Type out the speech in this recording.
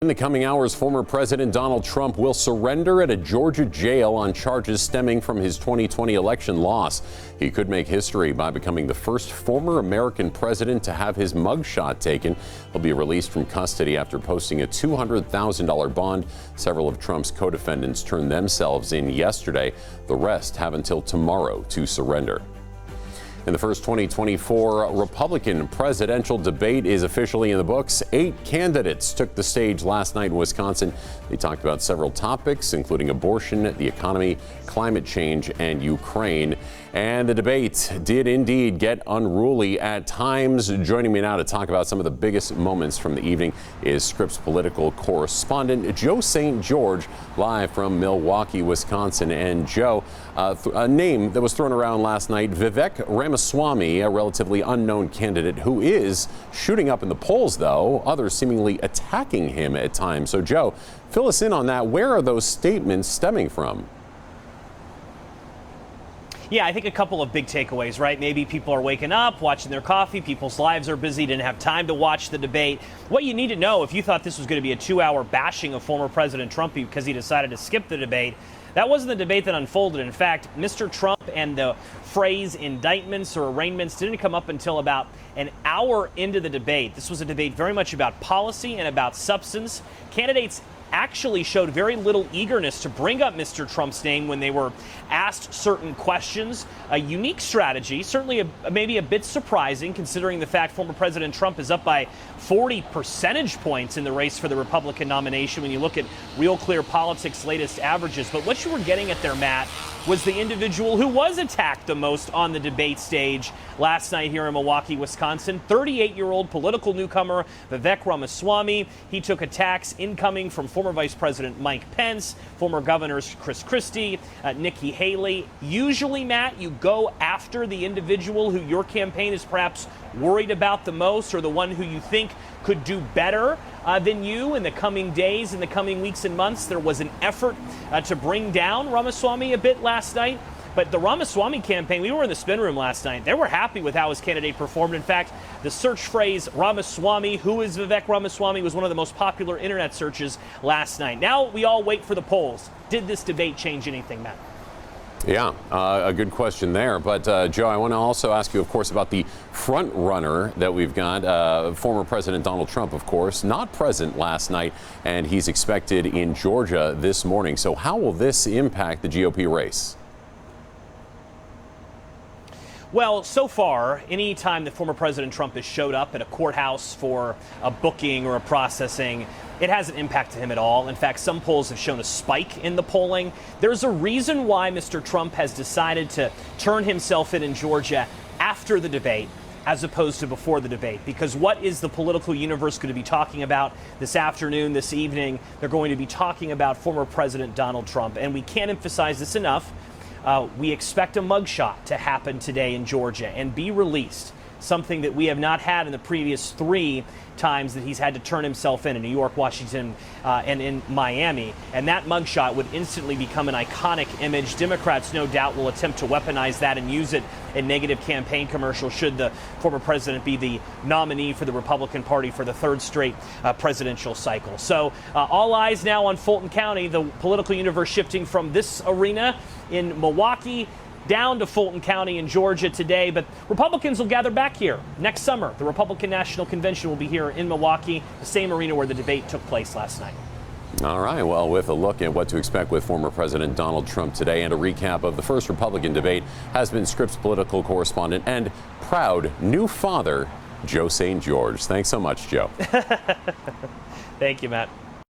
In the coming hours, former President Donald Trump will surrender at a Georgia jail on charges stemming from his 2020 election loss. He could make history by becoming the first former American president to have his mugshot taken. He'll be released from custody after posting a $200,000 bond. Several of Trump's co-defendants turned themselves in yesterday. The rest have until tomorrow to surrender. In the first 2024 Republican presidential debate is officially in the books. 8 candidates took the stage last night in Wisconsin. They talked about several topics, including abortion, the economy, climate change, and Ukraine. And the debate did indeed get unruly at times. Joining me now to talk about some of the biggest moments from the evening is Scripps political correspondent Joe St. George, live from Milwaukee, Wisconsin. And Joe, a name that was thrown around last night, Vivek Ramaswamy, a relatively unknown candidate who is shooting up in the polls, though, others seemingly attacking him at times. So, Joe, fill us in on that. Where are those statements stemming from? Yeah, I think a couple of big takeaways, right? Maybe people are waking up, watching their coffee, people's lives are busy, didn't have time to watch the debate. What you need to know, if you thought this was going to be a 2-hour bashing of former President Trump because he decided to skip the debate, that wasn't the debate that unfolded. In fact, Mr. Trump and the phrase indictments or arraignments didn't come up until about an hour into the debate. This was a debate very much about policy and about substance. Candidates actually showed very little eagerness to bring up Mr. Trump's name when they were asked certain questions. A unique strategy, certainly maybe a bit surprising considering the fact former President Trump is up by 40 percentage points in the race for the Republican nomination when you look at Real Clear Politics' latest averages. But what you were getting at there, Matt, was the individual who was attacked the most on the debate stage last night here in Milwaukee, Wisconsin. 38-year-old political newcomer Vivek Ramaswamy. He took attacks incoming from former Vice President Mike Pence, former Governors Chris Christie, Nikki Haley. Usually, Matt, you go after the individual who your campaign is perhaps worried about the most or the one who you think could do better than you in the coming days, in the coming weeks and months. There was an effort to bring down Ramaswamy a bit last night. But the Ramaswamy campaign, we were in the spin room last night. They were happy with how his candidate performed. In fact, the search phrase Ramaswamy, who is Vivek Ramaswamy, was one of the most popular internet searches last night. Now we all wait for the polls. Did this debate change anything, Matt? Yeah, a good question there. But, Joe, I want to also ask you, of course, about the front runner that we've got. Former President Donald Trump, of course, not present last night, and he's expected in Georgia this morning. So how will this impact the GOP race? Well, so far, any time that former President Trump has showed up at a courthouse for a booking or a processing, it hasn't impacted him at all. In fact, some polls have shown a spike in the polling. There's a reason why Mr. Trump has decided to turn himself in Georgia after the debate as opposed to before the debate. Because what is the political universe going to be talking about this afternoon, this evening? They're going to be talking about former President Donald Trump. And we can't emphasize this enough. We expect a mugshot to happen today in Georgia and be released, something that we have not had in the previous 3 times that he's had to turn himself in New York, Washington, and in Miami. And that mugshot would instantly become an iconic image. Democrats, no doubt, will attempt to weaponize that and use it in negative campaign commercials should the former president be the nominee for the Republican Party for the 3rd straight presidential cycle. So all eyes now on Fulton County, the political universe shifting from this arena in Milwaukee down to Fulton County in Georgia today. But Republicans will gather back here next summer. The Republican National Convention will be here in Milwaukee, the same arena where the debate took place last night. All right. Well, with a look at what to expect with former President Donald Trump today and a recap of the first Republican debate has been Scripps political correspondent and proud new father, Joe St. George. Thanks so much, Joe. Thank you, Matt.